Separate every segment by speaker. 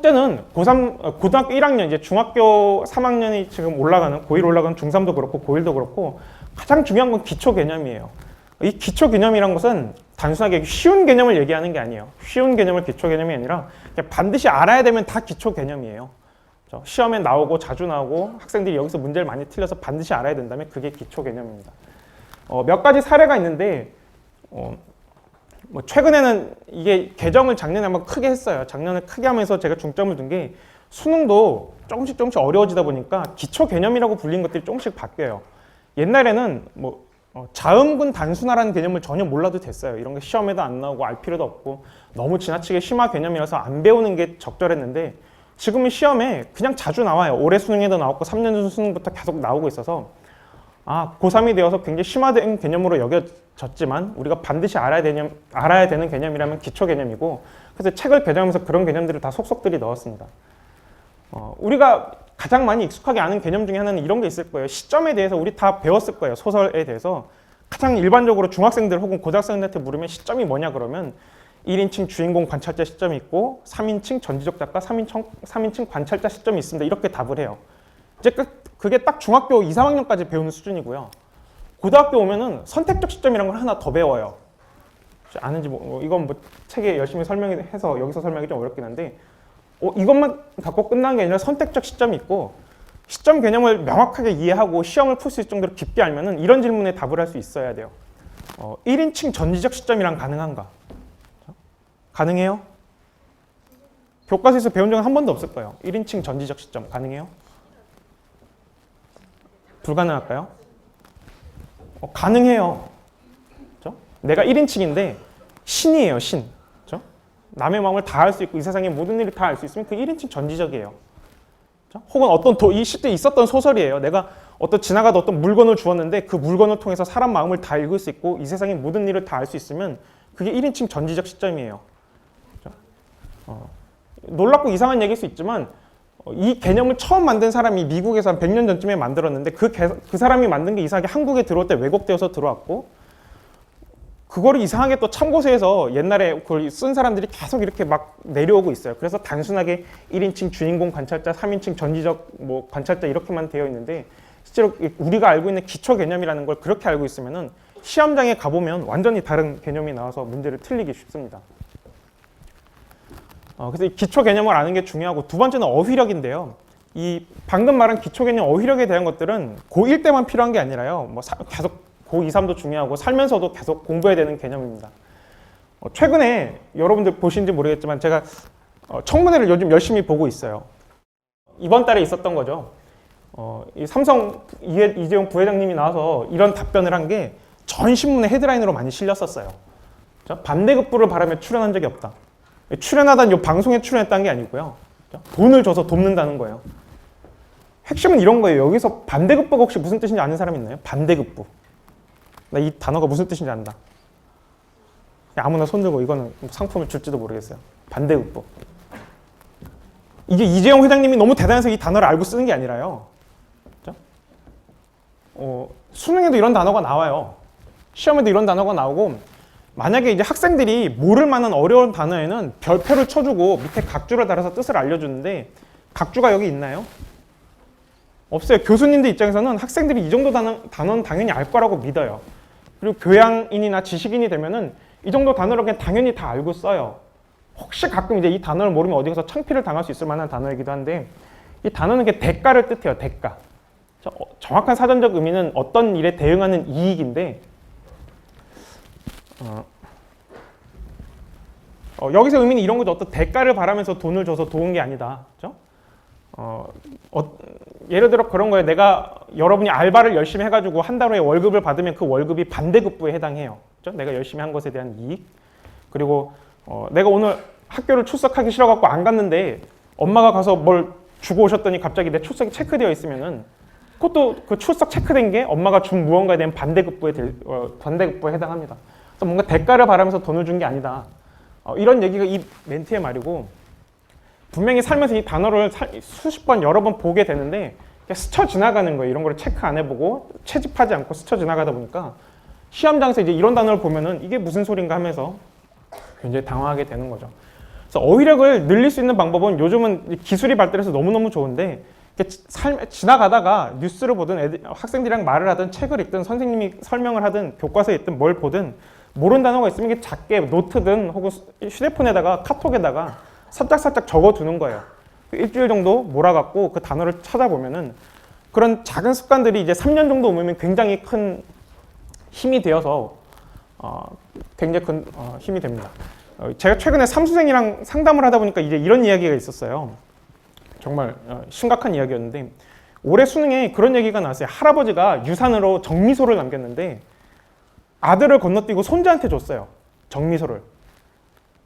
Speaker 1: 첫째는 고3, 고등학교 1학년, 이제 중학교 3학년이 지금 올라가는, 고1 올라가는 중3도 그렇고 고1도 그렇고 가장 중요한 건 기초 개념이에요. 이 기초 개념이란 것은 단순하게 쉬운 개념을 얘기하는 게 아니에요. 쉬운 개념을 기초 개념이 아니라 그냥 반드시 알아야 되면 다 기초 개념이에요. 시험에 나오고 자주 나오고 학생들이 여기서 문제를 많이 틀려서 반드시 알아야 된다면 그게 기초 개념입니다. 몇 가지 사례가 있는데 뭐 최근에는 이게 개정을 작년에 한번 크게 했어요. 작년에 크게 하면서 제가 중점을 둔 게 수능도 조금씩 어려워지다 보니까 기초 개념이라고 불리는 것들이 조금씩 바뀌어요. 옛날에는 뭐 자음군 단순화라는 개념을 전혀 몰라도 됐어요. 이런 게 시험에도 안 나오고 알 필요도 없고 너무 지나치게 심화 개념이라서 안 배우는 게 적절했는데 지금은 시험에 그냥 자주 나와요. 올해 수능에도 나왔고 3년 전 수능부터 계속 나오고 있어서 고3이 되어서 굉장히 심화된 개념으로 여겨졌지만 우리가 반드시 알아야 되는 개념이라면 기초 개념이고 그래서 책을 개정하면서 그런 개념들을 다 속속들이 넣었습니다. 우리가 가장 많이 익숙하게 아는 개념 중에 하나는 이런 게 있을 거예요. 시점에 대해서 우리 다 배웠을 거예요. 소설에 대해서. 가장 일반적으로 중학생들 혹은 고등학생들한테 물으면 시점이 뭐냐 그러면 1인칭 주인공 관찰자 시점이 있고 3인칭 전지적 작가, 3인칭 관찰자 시점이 있습니다. 이렇게 답을 해요. 이제 그게 딱 중학교 2, 3학년까지 배우는 수준이고요. 고등학교 오면은 선택적 시점이라는 걸 하나 더 배워요. 아는지 이건 뭐 책에 열심히 설명해서 여기서 설명이 좀 어렵긴 한데 이것만 갖고 끝난 게 아니라 선택적 시점이 있고 시점 개념을 명확하게 이해하고 시험을 풀 수 있을 정도로 깊게 알면은 이런 질문에 답을 할 수 있어야 돼요. 1인칭 전지적 시점이랑 가능한가? 가능해요? 교과서에서 배운 적은 한 번도 없을 거예요. 1인칭 전지적 시점 가능해요? 불가능할까요? 가능해요. 그렇죠? 내가 1인칭인데 신이에요, 신. 그렇죠? 남의 마음을 다 알 수 있고 이 세상의 모든 일을 다 알 수 있으면 그 1인칭 전지적이에요. 그렇죠? 혹은 어떤 이 시대에 있었던 소설이에요. 내가 지나가다 어떤 물건을 주었는데 그 물건을 통해서 사람 마음을 다 읽을 수 있고 이 세상의 모든 일을 다 알 수 있으면 그게 1인칭 전지적 시점이에요. 그렇죠? 놀랍고 이상한 얘기일 수 있지만 이 개념을 처음 만든 사람이 미국에서 한 100년 전쯤에 만들었는데 그 사람이 만든 게 이상하게 한국에 들어올 때 왜곡되어서 들어왔고 그거를 이상하게 또 참고서에서 옛날에 그걸 쓴 사람들이 계속 이렇게 막 내려오고 있어요. 그래서 단순하게 1인칭 주인공 관찰자, 3인칭 전지적 뭐 관찰자 이렇게만 되어 있는데 실제로 우리가 알고 있는 기초 개념이라는 걸 그렇게 알고 있으면은 시험장에 가보면 완전히 다른 개념이 나와서 문제를 틀리기 쉽습니다. 그래서 이 기초 개념을 아는 게 중요하고 두 번째는 어휘력인데요. 이 방금 말한 기초 개념 어휘력에 대한 것들은 고1 때만 필요한 게 아니라요. 뭐 계속 고2, 3도 중요하고 살면서도 계속 공부해야 되는 개념입니다. 최근에 여러분들 보신지 모르겠지만 제가 청문회를 요즘 열심히 보고 있어요. 이번 달에 있었던 거죠. 이 삼성 이재용 부회장님이 나와서 이런 답변을 한 게 전 신문에 헤드라인으로 많이 실렸었어요. 반대급부를 바라며 출연한 적이 없다. 출연하다는 이 방송에 출연했다는 게 아니고요. 돈을 줘서 돕는다는 거예요. 핵심은 이런 거예요. 여기서 반대급부가 혹시 무슨 뜻인지 아는 사람 있나요? 반대급부. 나 이 단어가 무슨 뜻인지 안다. 아무나 손들고 이거는 상품을 줄지도 모르겠어요. 반대급부. 이게 이재용 회장님이 너무 대단해서 이 단어를 알고 쓰는 게 아니라요. 그렇죠? 수능에도 이런 단어가 나와요. 시험에도 이런 단어가 나오고 만약에 이제 학생들이 모를 만한 어려운 단어에는 별표를 쳐주고 밑에 각주를 달아서 뜻을 알려주는데 각주가 여기 있나요? 없어요. 교수님들 입장에서는 학생들이 이 정도 단어는 당연히 알 거라고 믿어요. 그리고 교양인이나 지식인이 되면은 이 정도 단어를 그냥 당연히 다 알고 써요. 혹시 가끔 이제 이 단어를 모르면 어디 가서 창피를 당할 수 있을 만한 단어이기도 한데 이 단어는 게 대가를 뜻해요. 대가. 정확한 사전적 의미는 어떤 일에 대응하는 이익인데 여기서 의미는 이런 거죠. 어떤 대가를 바라면서 돈을 줘서 도운 게 아니다. 그렇죠? 예를 들어 그런 거예요. 내가 여러분이 알바를 열심히 해가지고 한 달 후에 월급을 받으면 그 월급이 반대급부에 해당해요. 그렇죠? 내가 열심히 한 것에 대한 이익. 그리고 내가 오늘 학교를 출석하기 싫어갖고 안 갔는데 엄마가 가서 뭘 주고 오셨더니 갑자기 내 출석이 체크되어 있으면은 그것도 그 출석 체크된 게 엄마가 준 무언가에 대한 반대급부에 해당합니다. 그래서 뭔가 대가를 바라면서 돈을 준 게 아니다. 이런 얘기가 이 멘트의 말이고 분명히 살면서 이 단어를 수십 번 여러 번 보게 되는데 스쳐 지나가는 거예요. 이런 걸 체크 안 해보고 채집하지 않고 스쳐 지나가다 보니까 시험장에서 이제 이런 단어를 보면은 이게 무슨 소린가 하면서 굉장히 당황하게 되는 거죠. 그래서 어휘력을 늘릴 수 있는 방법은 요즘은 기술이 발달해서 너무너무 좋은데 지나가다가 뉴스를 보든 학생들이랑 말을 하든 책을 읽든 선생님이 설명을 하든 교과서에 있든 뭘 보든 모르는 단어가 있으면 이게 작게 노트든 혹은 휴대폰에다가 카톡에다가 살짝살짝 적어두는 거예요. 일주일 정도 몰아갖고 그 단어를 찾아보면은 그런 작은 습관들이 이제 3년 정도 오면 굉장히 큰 힘이 되어서 굉장히 큰 힘이 됩니다. 제가 최근에 삼수생이랑 상담을 하다 보니까 이제 이런 이야기가 있었어요. 정말 심각한 이야기였는데 올해 수능에 그런 얘기가 나왔어요. 할아버지가 유산으로 정미소를 남겼는데 아들을 건너뛰고 손자한테 줬어요. 정미소를.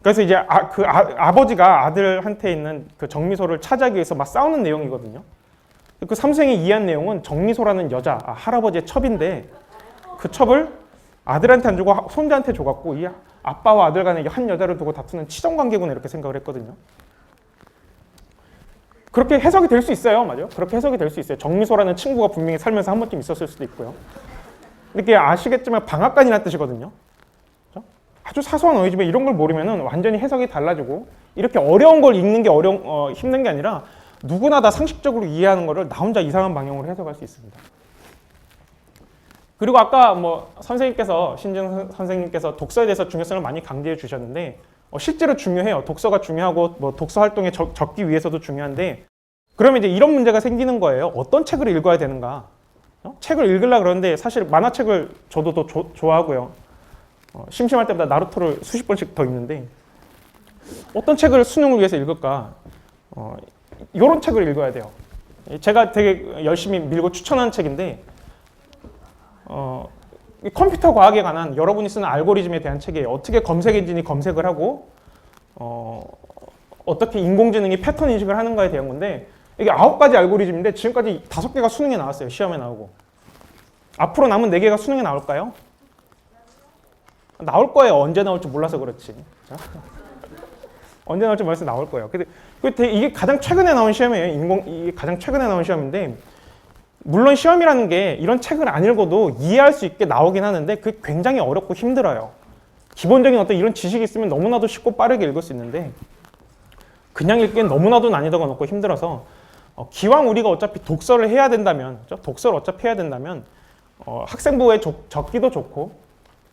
Speaker 1: 그래서 이제 아버지가 아들한테 있는 그 정미소를 차지하기 위해서 막 싸우는 내용이거든요. 그 삼수생이 이해한 내용은 정미소라는 여자, 할아버지의 첩인데 그 첩을 아들한테 안 주고 손자한테 줘갖고 이 아빠와 아들 간에 한 여자를 두고 다투는 치정관계구나 이렇게 생각을 했거든요. 그렇게 해석이 될 수 있어요. 맞아요. 그렇게 해석이 될 수 있어요. 정미소라는 친구가 분명히 살면서 한 번쯤 있었을 수도 있고요. 이렇게 아시겠지만 방앗간이라는 뜻이거든요. 그렇죠? 아주 사소한 어휘지만 이런 걸 모르면 완전히 해석이 달라지고 이렇게 어려운 걸 읽는 게 힘든 게 아니라 누구나 다 상식적으로 이해하는 거를 나 혼자 이상한 방향으로 해석할 수 있습니다. 그리고 아까 신진 선생님께서 독서에 대해서 중요성을 많이 강조해 주셨는데 실제로 중요해요. 독서가 중요하고 독서 활동에 적기 위해서도 중요한데 그러면 이제 이런 문제가 생기는 거예요. 어떤 책을 읽어야 되는가? 책을 읽으려고 그러는데 사실 만화책을 저도 더 좋아하고요. 심심할 때마다 나루토를 수십 번씩 더 읽는데 어떤 책을 수능을 위해서 읽을까? 이런 책을 읽어야 돼요. 제가 되게 열심히 밀고 추천한 책인데 컴퓨터 과학에 관한 여러분이 쓰는 알고리즘에 대한 책이에요. 어떻게 검색 엔진이 검색을 하고 어떻게 인공지능이 패턴 인식을 하는가에 대한 건데 이게 9가지 알고리즘인데 지금까지 5개가 수능에 나왔어요. 시험에 나오고. 앞으로 남은 4개가 수능에 나올까요? 나올 거예요. 언제 나올지 몰라서 그렇지. 언제 나올지 몰라서 나올 거예요. 근데 이게 가장 최근에 나온 시험이에요. 이게 가장 최근에 나온 시험인데 물론 시험이라는 게 이런 책을 안 읽어도 이해할 수 있게 나오긴 하는데 그게 굉장히 어렵고 힘들어요. 기본적인 어떤 이런 지식이 있으면 너무나도 쉽고 빠르게 읽을 수 있는데 그냥 읽기엔 너무나도 난이도가 높고 힘들어서 기왕 우리가 어차피 독서를 해야 된다면 학생부에 적기도 좋고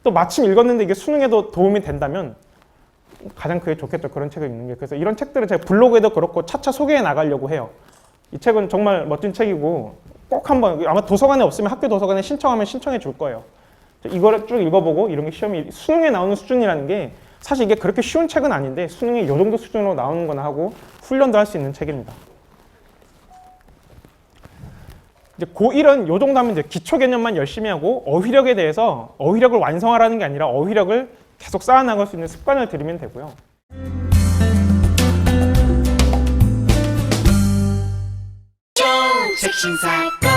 Speaker 1: 또 마침 읽었는데 이게 수능에도 도움이 된다면 가장 그게 좋겠죠. 그런 책을 읽는 게. 그래서 이런 책들은 제가 블로그에도 그렇고 차차 소개해 나가려고 해요. 이 책은 정말 멋진 책이고 꼭 한번 아마 도서관에 없으면 학교 도서관에 신청하면 신청해 줄 거예요. 이거를 쭉 읽어보고 이런 게 시험이 수능에 나오는 수준이라는 게 사실 이게 그렇게 쉬운 책은 아닌데 수능에 이 정도 수준으로 나오는 거나 하고 훈련도 할 수 있는 책입니다. 이제 고1은 요 정도 하면 이제 기초 개념만 열심히 하고 어휘력에 대해서 어휘력을 완성하라는 게 아니라 어휘력을 계속 쌓아나갈 수 있는 습관을 들이면 되고요.
Speaker 2: 색신사건